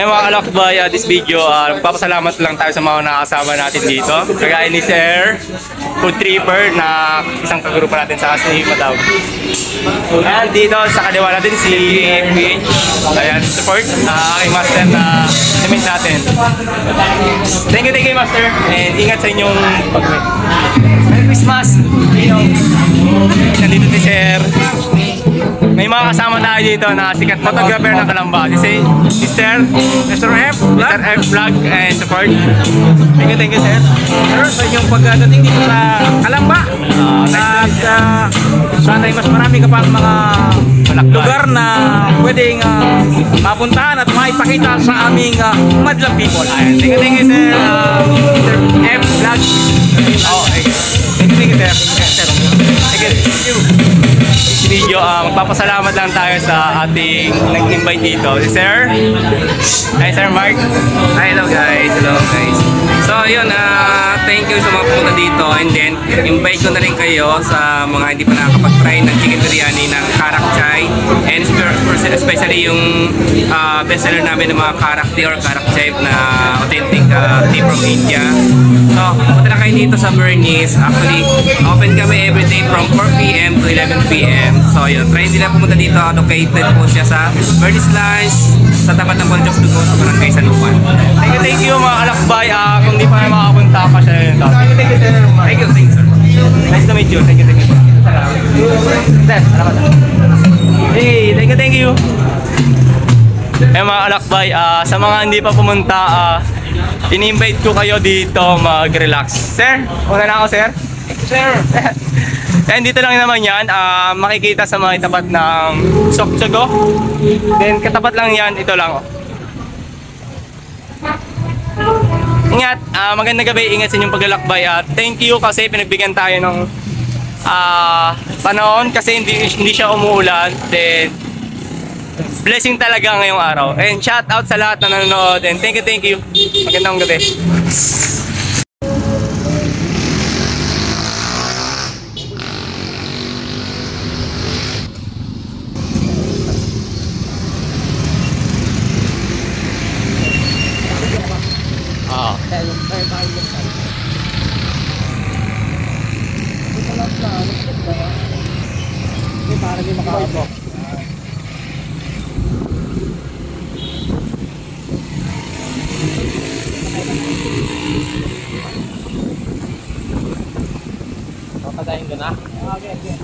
Mga kalakbay, this video, magpapasalamat lang tayo sa mga nakasama natin dito. Kagaya ni Sir, food tripper na isang kagrupo natin sa si Madam. Ayan, dito sa kaliwa natin si PH. Ayan, support aking master na na-meet natin. Thank you master, and ingat sa inyong pag-meet. Merry Christmas! Nandito si Sir. May mga kasama tayo dito na sikat photographer ng Kalamba. Si Mr. F Vlog and support. Thank you sir. Sir, sa inyong pagdating dito sa Kalamba. At sana mas marami ka pang mga lugar na pwedeng mapuntahan at maipakita sa aming madlang people. Thank you sir. Mr. F Vlog. Thank you sir. Thank you. Video, magpapasalamat lang tayo sa ating nag-invite dito. Si Sir? Hi Sir Mark. Hello guys. So yun, thank you sa mga pumunta dito, and then invite ko na rin kayo sa mga hindi pa nakakapag-try ng chicken biryani ng Karak Chai, and especially yung bestseller namin ng mga Karak Tea or Karak Chai na authentic tea from India. So punta na kayo dito sa Bernice. Actually, open kami everyday from 4 PM to 11 PM. So yun, try nila pumunta dito. Located po siya sa Bernice Lines, sa tapat ng Bonjox Dugo sa Barangay San Juan. Thank you mga kalakbay. Kung di pa na makapunta pa siya yun. Thank you sir. Thank you sir. Nice to meet you. Thank you. Salamat. Hey, thank you. Mga kalakbay, sa mga hindi pa pumunta, ini-invite ko kayo dito mag-relax. Sir, una na ako sir. Sir. And dito lang naman yan, makikita sa mga tapat ng Sokchogo. Then katapat lang yan, ito lang. Ingat, magandang gabi, ingat sa inyong paglalakbay. Thank you kasi pinagbigyan tayo ng panahon kasi hindi siya umuulan. Then blessing talaga ngayong araw. And shout out sa lahat na nanonood. And thank you. Magandang gabi. Para di makaabot. Papatayin ka na? Okay.